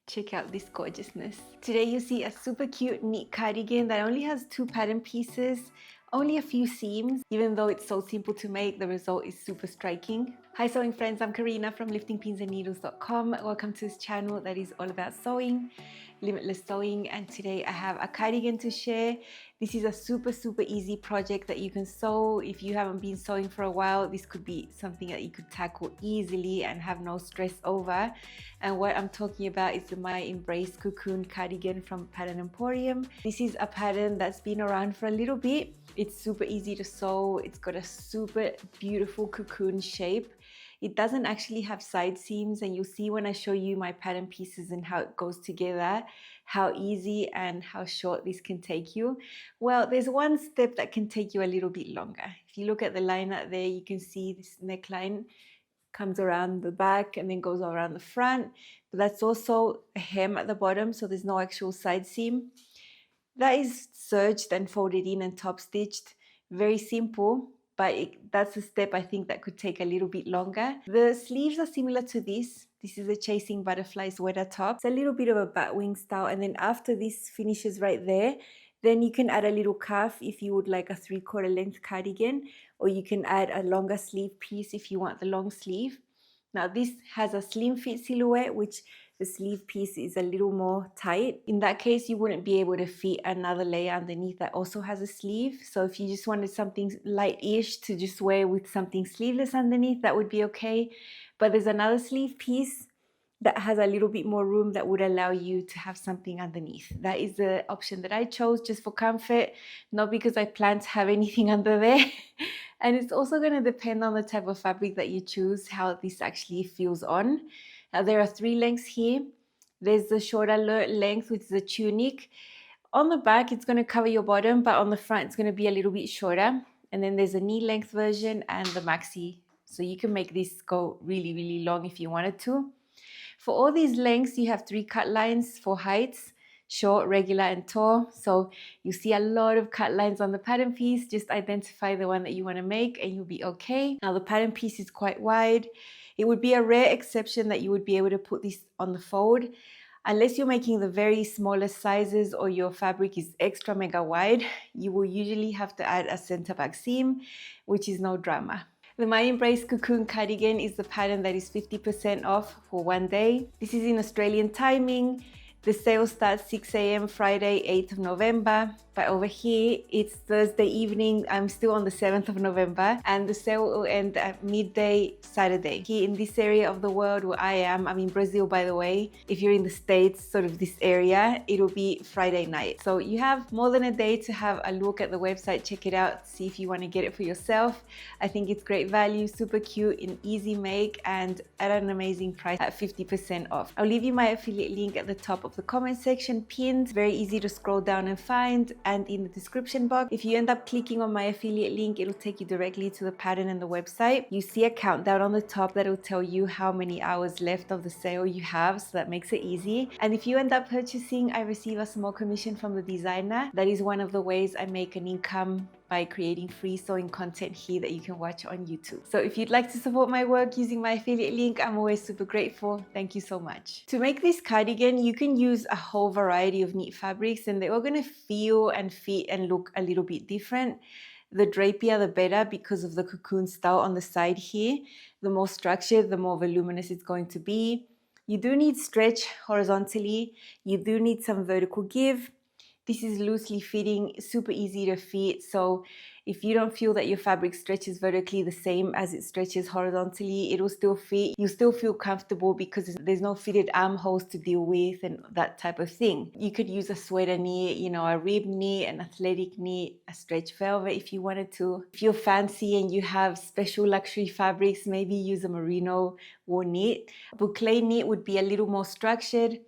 Check out this gorgeousness. Today you see a super cute knit cardigan that only has 2 pattern pieces, only a few seams. Even though it's so simple to make, the result is super striking. Hi sewing friends, I'm Karina from liftingpinsandneedles.com. Welcome to this channel that is all about sewing, limitless sewing, and today I have a cardigan to share. This is a super easy project that you can sew. If you haven't been sewing for a while, this could be something that you could tackle easily and have no stress over. And what I'm talking about is my Embrace Cocoon Cardigan from Pattern Emporium. This is a pattern that's been around for a little bit. It's super easy to sew. It's got a super beautiful cocoon shape. It doesn't actually have side seams, and you'll see when I show you my pattern pieces and how it goes together, how easy and how short this can take you. Well, there's one step that can take you a little bit longer. If you look at the line out there, you can see this neckline comes around the back and then goes around the front, but that's also a hem at the bottom, so there's no actual side seam. That is serged and folded in and top stitched. Very simple, but that's a step I think that could take a little bit longer. The sleeves are similar to this. This is a Chasing Butterflies sweater top. It's a little bit of a batwing style, and then after this finishes right there, then you can add a little cuff if you would like a 3/4 length cardigan, or you can add a longer sleeve piece if you want the long sleeve. Now this has a slim fit silhouette, which the sleeve piece is a little more tight. In that case, you wouldn't be able to fit another layer underneath that also has a sleeve. So if you just wanted something light-ish to just wear with something sleeveless underneath, that would be okay. But there's another sleeve piece that has a little bit more room that would allow you to have something underneath. That is the option that I chose just for comfort, not because I plan to have anything under there. And it's also going to depend on the type of fabric that you choose, how this actually feels on. Now there are 3 lengths here. There's the shorter length, which is a tunic. On the back, it's going to cover your bottom, but on the front, it's going to be a little bit shorter. And then there's a knee length version and the maxi. So you can make this go really long if you wanted to. For all these lengths, you have 3 cut lines for heights: short, regular, and tall. So you see a lot of cut lines on the pattern piece. Just identify the one that you want to make and you'll be okay. Now the pattern piece is quite wide. It would be a rare exception that you would be able to put this on the fold, unless you're making the very smallest sizes or your fabric is extra mega wide. You will usually have to add a center back seam, which is no drama. The My Embrace Cocoon Cardigan is the pattern that is 50% off for one day. This is in Australian timing. The sale starts 6 a.m. Friday, 8th of November. But over here, it's Thursday evening. I'm still on the 7th of November. And the sale will end at midday Saturday. Here in this area of the world where I am, I'm in Brazil, by the way. If you're in the States, sort of this area, it'll be Friday night. So you have more than a day to have a look at the website, check it out, see if you want to get it for yourself. I think it's great value, super cute, an easy make, and at an amazing price at 50% off. I'll leave you my affiliate link at the top of the comment section pinned. Very easy to scroll down and find, and in the description box. If you end up clicking on my affiliate link, it'll take you directly to the pattern and the website. You see a countdown on the top that'll tell you how many hours left of the sale you have, so that makes it easy. And if you end up purchasing, I receive a small commission from the designer. That is one of the ways I make an income, by creating free sewing content here that you can watch on YouTube. So if you'd like to support my work using my affiliate link, I'm always super grateful. Thank you so much. To make this cardigan, you can use a whole variety of knit fabrics, and they're all going to feel and fit and look a little bit different. The drapier, the better, because of the cocoon style on the side here. The more structured, the more voluminous it's going to be. You do need stretch horizontally. You do need some vertical give. This is loosely fitting, super easy to fit. So if you don't feel that your fabric stretches vertically the same as it stretches horizontally, it'll still fit. You still feel comfortable because there's no fitted armholes to deal with and that type of thing. You could use a sweater knit, a rib knit, an athletic knit, a stretch velvet if you wanted to. If you're fancy and you have special luxury fabrics, maybe use a merino wool knit. Boucle knit would be a little more structured.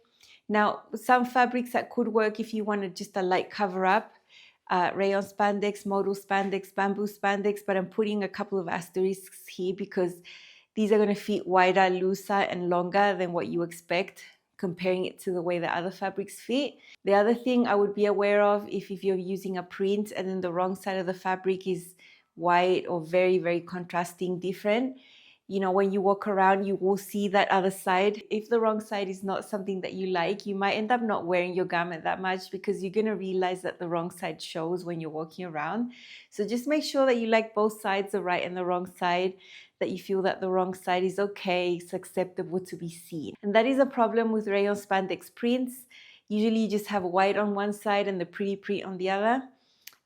Now, some fabrics that could work if you wanted just a light cover up, rayon spandex, modal spandex, bamboo spandex, but I'm putting a couple of asterisks here because these are going to fit wider, looser, and longer than what you expect, comparing it to the way that other fabrics fit. The other thing I would be aware of, if you're using a print and then the wrong side of the fabric is white or very contrasting different, you know, when you walk around, you will see that other side. If the wrong side is not something that you like, you might end up not wearing your garment that much because you're going to realize that the wrong side shows when you're walking around. So just make sure that you like both sides, the right and the wrong side, that you feel that the wrong side is okay, it's acceptable to be seen. And that is a problem with rayon spandex prints. Usually you just have white on one side and the pretty print on the other.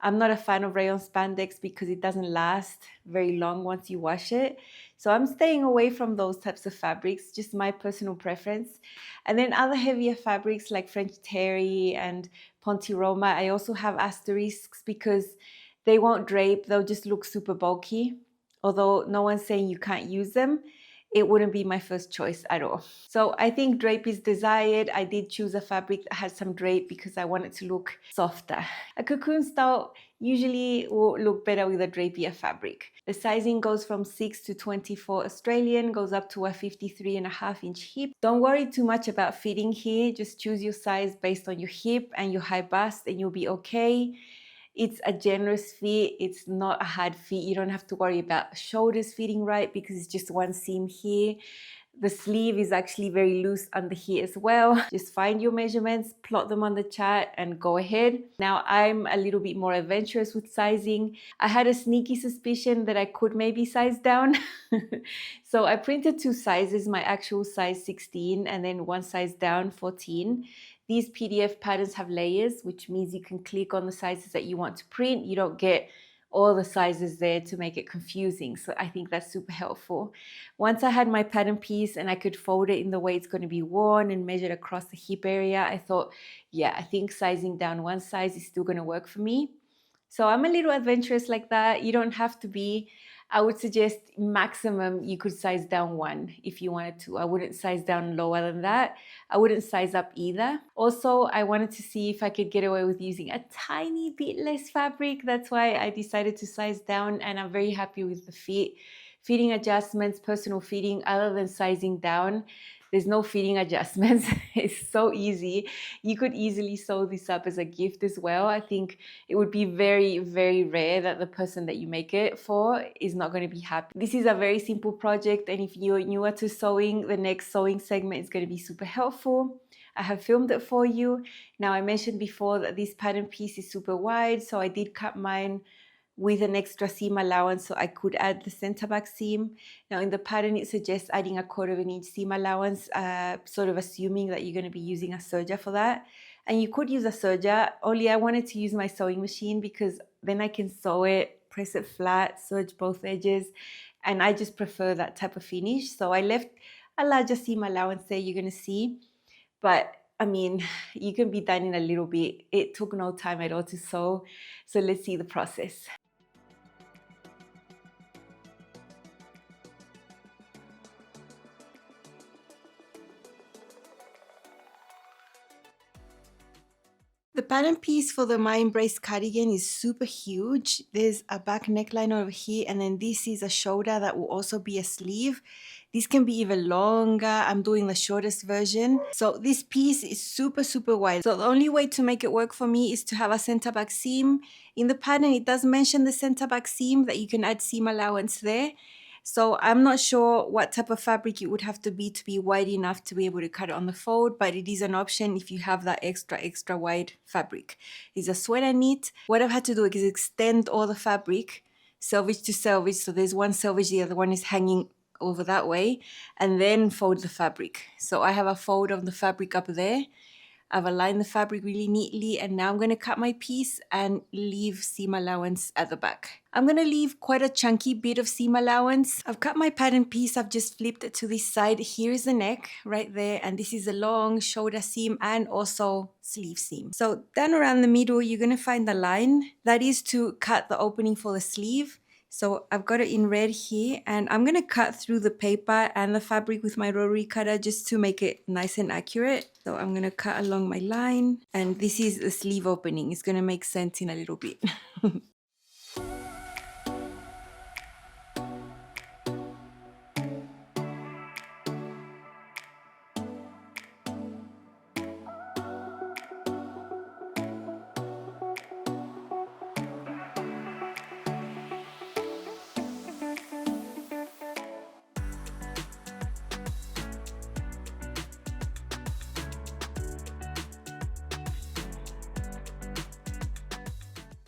I'm not a fan of rayon spandex because it doesn't last very long once you wash it. So I'm staying away from those types of fabrics, just my personal preference. And then other heavier fabrics like French terry and Ponte Roma, I also have asterisks because they won't drape, they'll just look super bulky. Although no one's saying you can't use them, it wouldn't be my first choice at all. So I think drape is desired. I did choose a fabric that had some drape because I wanted to look softer. A cocoon style usually will look better with a drapier fabric. The sizing goes from 6 to 24 Australian, goes up to a 53.5-inch hip. Don't worry too much about fitting here. Just choose your size based on your hip and your high bust and you'll be okay. It's a generous fit, it's not a hard fit. You don't have to worry about shoulders fitting right because it's just one seam here. The sleeve is actually very loose under here as well. Just find your measurements, plot them on the chart and go ahead. Now I'm a little bit more adventurous with sizing. I had a sneaky suspicion that I could maybe size down. So I printed 2 sizes, my actual size 16 and then one size down 14. These PDF patterns have layers, which means you can click on the sizes that you want to print. You don't get all the sizes there to make it confusing. So I think that's super helpful. Once I had my pattern piece and I could fold it in the way it's going to be worn and measured across the hip area, I thought, yeah, I think sizing down one size is still going to work for me. So I'm a little adventurous like that. You don't have to be. I would suggest maximum you could size down 1 if you wanted to. I wouldn't size down lower than that. I wouldn't size up either. Also, I wanted to see if I could get away with using a tiny bit less fabric. That's why I decided to size down and I'm very happy with the fit. Fitting adjustments, personal fitting, other than sizing down, there's no fitting adjustments. It's so easy. You could easily sew this up as a gift as well. I think it would be very, very rare that the person that you make it for is not going to be happy. This is a very simple project, and if you're newer to sewing, the next sewing segment is going to be super helpful. I have filmed it for you. Now, I mentioned before that this pattern piece is super wide, so I did cut mine with an extra seam allowance so I could add the center back seam. Now in the pattern it suggests adding a 1/4 inch seam allowance, sort of assuming that you're going to be using a serger for that. And you could use a serger, only I wanted to use my sewing machine because then I can sew it, press it flat, serge both edges, and I just prefer that type of finish. So I left a larger seam allowance there, you're going to see. But I mean, you can be done in a little bit. It took no time at all to sew. So let's see the process. The pattern piece for the My Embrace cardigan is super huge. There's a back neckline over here, and then this is a shoulder that will also be a sleeve. This can be even longer. I'm doing the shortest version. So this piece is super, super wide. So the only way to make it work for me is to have a center back seam. In the pattern, it does mention the center back seam, that you can add seam allowance there. So I'm not sure what type of fabric it would have to be wide enough to be able to cut it on the fold, but it is an option if you have that extra wide fabric. It's a sweater knit. What I've had to do is extend all the fabric, selvage to selvage. So there's one selvage, the other one is hanging over that way, and then fold the fabric. So I have a fold of the fabric up there. I've aligned the fabric really neatly, and now I'm going to cut my piece and leave seam allowance at the back. I'm going to leave quite a chunky bit of seam allowance. I've cut my pattern piece, I've just flipped it to this side. Here is the neck right there, and this is a long shoulder seam and also sleeve seam. So down around the middle, you're going to find the line. That is to cut the opening for the sleeve. So I've got it in red here, and I'm going to cut through the paper and the fabric with my rotary cutter just to make it nice and accurate. So I'm going to cut along my line, and this is the sleeve opening. It's going to make sense in a little bit.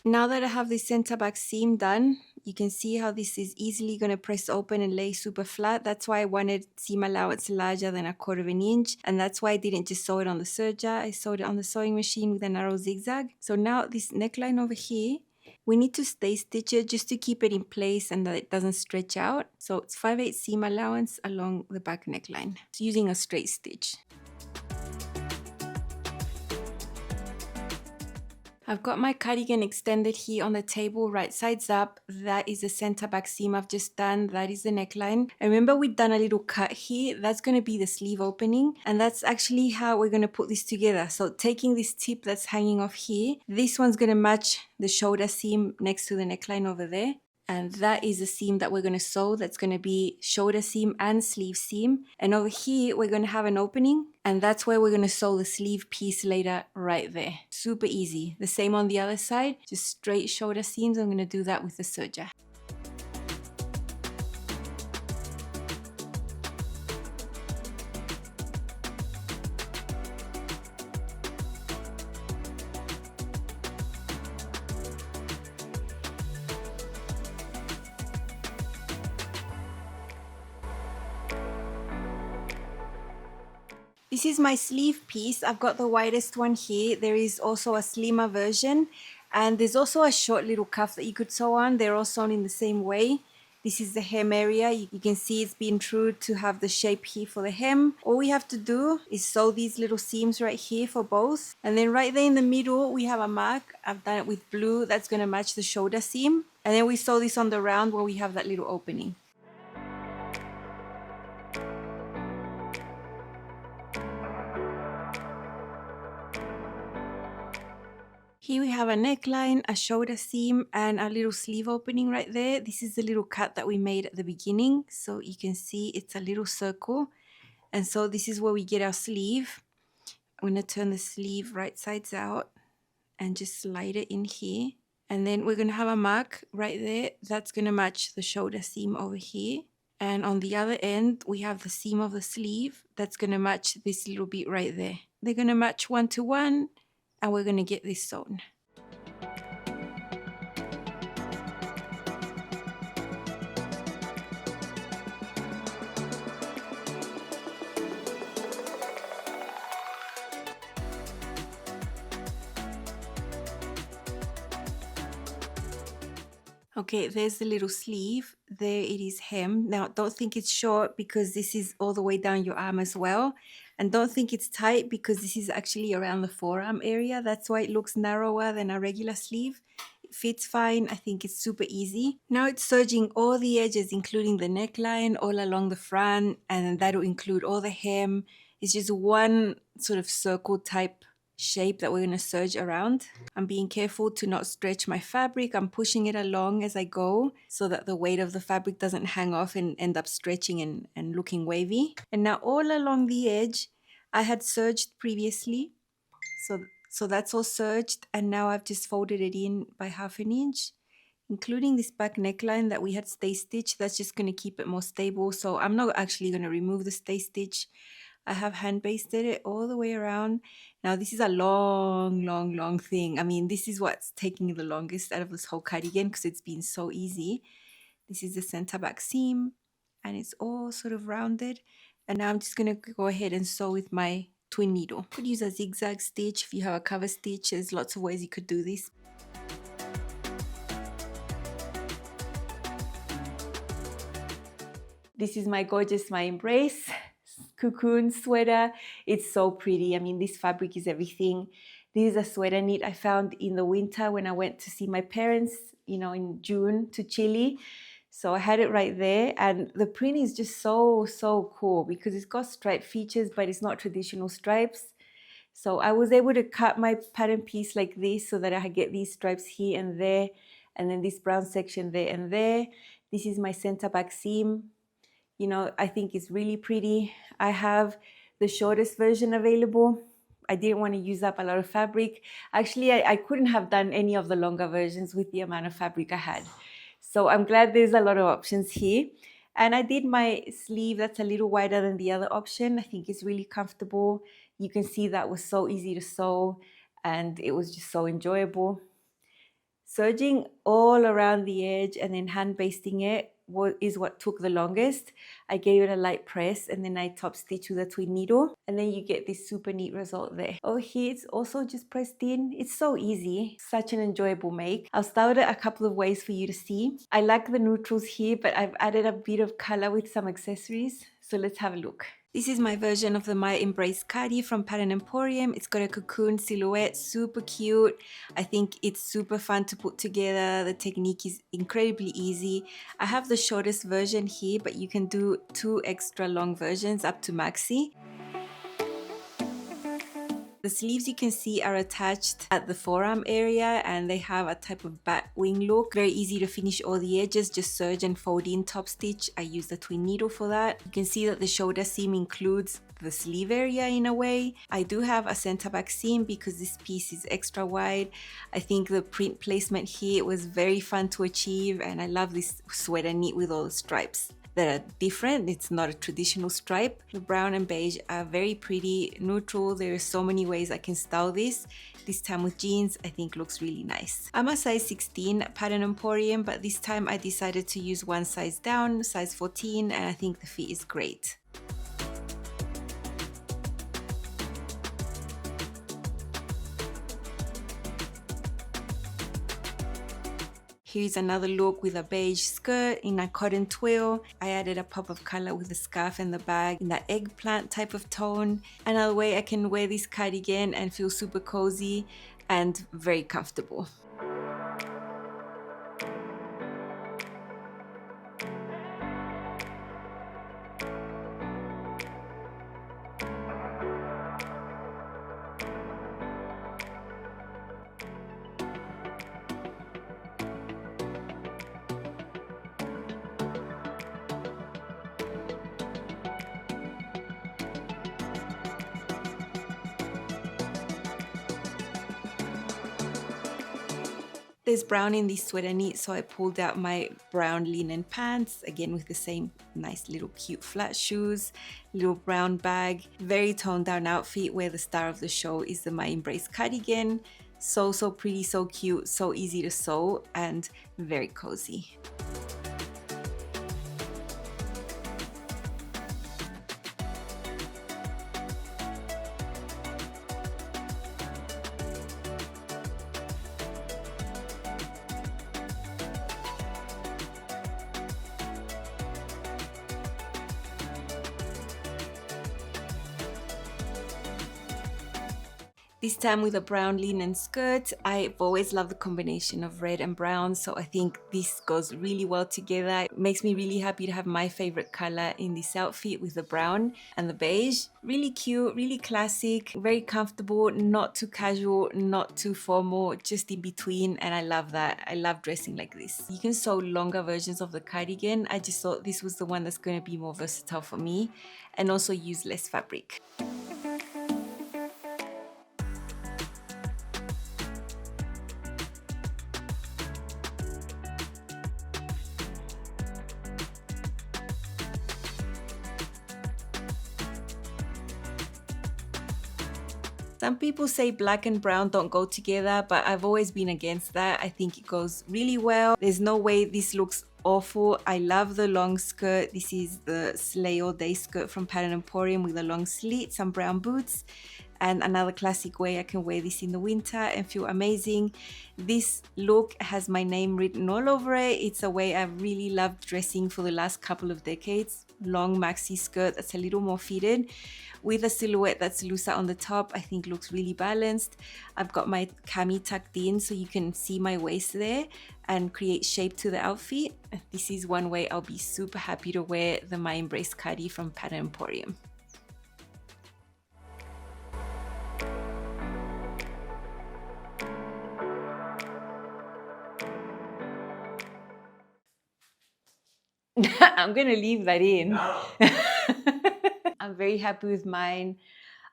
Now that I have this center back seam done, you can see how this is easily going to press open and lay super flat. That's why I wanted seam allowance larger than 1/4 of an inch. And that's why I didn't just sew it on the serger. I sewed it on the sewing machine with a narrow zigzag. So now this neckline over here, we need to stay stitch it just to keep it in place and that it doesn't stretch out. So it's 5/8 seam allowance along the back neckline. It's using a straight stitch. I've got my cardigan extended here on the table, right sides up. That is the center back seam I've just done. That is the neckline. And remember we've done a little cut here. That's going to be the sleeve opening. And that's actually how we're going to put this together. So taking this tip that's hanging off here, this one's going to match the shoulder seam next to the neckline over there. And that is the seam that we're going to sew. That's going to be shoulder seam and sleeve seam. And over here, we're going to have an opening. And that's where we're going to sew the sleeve piece later right there. Super easy. The same on the other side. Just straight shoulder seams. I'm going to do that with the serger. This is my sleeve piece. I've got the widest one here. There is also a slimmer version. And there's also a short little cuff that you could sew on. They're all sewn in the same way. This is the hem area. You can see it's been true to have the shape here for the hem. All we have to do is sew these little seams right here for both. And then right there in the middle, we have a mark. I've done it with blue. That's going to match the shoulder seam. And then we sew this on the round where we have that little opening. Here we have a neckline, a shoulder seam, and a little sleeve opening right there. This is the little cut that we made at the beginning. So you can see it's a little circle. And so this is where we get our sleeve. I'm going to turn the sleeve right sides out and just slide it in here. And then we're going to have a mark right there. That's going to match the shoulder seam over here. And on the other end, we have the seam of the sleeve. That's going to match this little bit right there. They're going to match 1 to 1. And we're going to get this sewn. Okay, there's the little sleeve. There it is hemmed. Now, don't think it's short because this is all the way down your arm as well. And don't think it's tight because this is actually around the forearm area. That's why it looks narrower than a regular sleeve. It fits fine. I think it's super easy. Now it's serging all the edges, including the neckline, all along the front, and that'll include all the hem. It's just one sort of circle type shape that we're going to serge around. I'm being careful to not stretch my fabric. I'm pushing it along as I go so that the weight of the fabric doesn't hang off and end up stretching and looking wavy. And now all along the edge, I had serged previously. So that's all serged, and now I've just folded it in by 1/2 inch, including this back neckline that we had stay stitched. That's just going to keep it more stable. So I'm not actually going to remove the stay stitch. I have hand basted it all the way around. Now this is a long thing. I mean, this is what's taking the longest out of this whole cardigan because it's been so easy. This is the center back seam and it's all sort of rounded. And now I'm just going to go ahead and sew with my twin needle. You could use a zigzag stitch if you have a cover stitch. There's lots of ways you could do this. This is my gorgeous, my Embrace Cocoon sweater. It's so pretty. I mean, this fabric is everything. This is a sweater knit I found in the winter when I went to see my parents, you know, in June to Chile. So I had it right there, and the print is just so cool because it's got striped features, but it's not traditional stripes. So I was able to cut my pattern piece like this so that I get these stripes here and there, and then this brown section there and there. This is my center back seam. You know, I think it's really pretty. I have the shortest version available. I didn't want to use up a lot of fabric. Actually, I couldn't have done any of the longer versions with the amount of fabric I had. So I'm glad there's a lot of options here. And I did my sleeve that's a little wider than the other option. I think it's really comfortable. You can see that was so easy to sew and it was just so enjoyable. Serging all around the edge and then hand basting it is what took the longest. I gave it a light press and then I top stitch with a twin needle, and then you get this super neat result there. Oh, here it's also just pressed in. It's so easy, such an enjoyable make. I'll style it a couple of ways for you to see. I like the neutrals here, but I've added a bit of color with some accessories. So let's have a look. This is my version of the My Embrace Cardi from Pattern Emporium. It's got a cocoon silhouette, super cute. I think it's super fun to put together. The technique is incredibly easy. I have the shortest version here, but you can do 2 extra long versions up to maxi. The sleeves you can see are attached at the forearm area and they have a type of bat wing look. Very easy to finish all the edges, just serge and fold in top stitch. I use the twin needle for that. You can see that the shoulder seam includes the sleeve area in a way. I do have a center back seam because this piece is extra wide. I think the print placement here was very fun to achieve, and I love this sweater knit with all the stripes that are different. It's not a traditional stripe. The brown and beige are very pretty, neutral. There are so many ways I can style this. This time with jeans, I think looks really nice. I'm a size 16 at Pattern Emporium, but this time I decided to use one size down, size 14, and I think the fit is great. Here's another look with a beige skirt in a cotton twill. I added a pop of color with the scarf and the bag in that eggplant type of tone. Another way I can wear this cardigan and feel super cozy and very comfortable. There's brown in this sweater knit, so I pulled out my brown linen pants, again with the same nice little cute flat shoes, little brown bag, very toned down outfit where the star of the show is the My Embrace cardigan. So pretty, so cute, so easy to sew and very cozy. This time with a brown linen skirt. I've always loved the combination of red and brown, so I think this goes really well together. It makes me really happy to have my favorite color in this outfit with the brown and the beige. Really cute, really classic, very comfortable, not too casual, not too formal, just in between, and I love that. I love dressing like this. You can sew longer versions of the cardigan. I just thought this was the one that's going to be more versatile for me and also use less fabric. Some people say black and brown don't go together, but I've always been against that. I think it goes really well. There's no way this looks awful. I love the long skirt. This is the Slay All Day skirt from Pattern Emporium with a long slit, some brown boots, and another classic way I can wear this in the winter and feel amazing. This look has my name written all over it. It's a way I've really loved dressing for the last couple of decades. Long maxi skirt that's a little more fitted with a silhouette that's looser on the top. I think looks really balanced. I've got my cami tucked in so you can see my waist there and create shape to the outfit. This is one way I'll be super happy to wear the My Embrace cardi from Pattern Emporium. I'm gonna leave that in. No. I'm very happy with mine.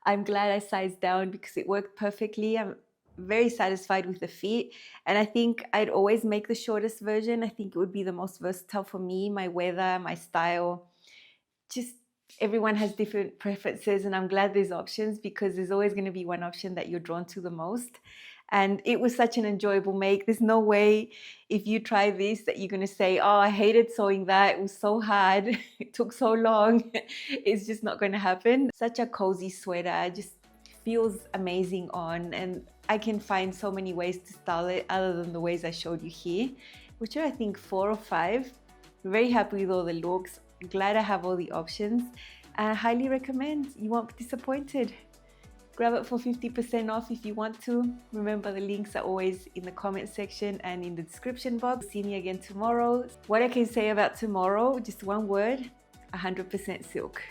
I'm glad I sized down because it worked perfectly. I'm very satisfied with the fit, and I think I'd always make the shortest version. I think it would be the most versatile for me, my weather, my style. Just everyone has different preferences, and I'm glad there's options because there's always going to be one option that you're drawn to the most. And it was such an enjoyable make. There's no way if you try this that you're going to say, oh, I hated sewing that. It was so hard. It took so long. It's just not going to happen. Such a cozy sweater. Just feels amazing on. And I can find so many ways to style it other than the ways I showed you here, which are I think 4 or 5. Very happy with all the looks. Glad I have all the options. And I highly recommend. You won't be disappointed. Grab it for 50% off if you want to. Remember, the links are always in the comment section and in the description box. See me again tomorrow. What I can say about tomorrow, just one word, 100% silk.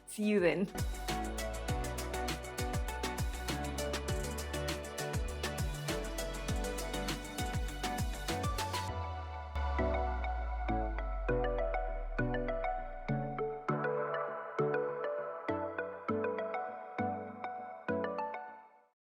See you then.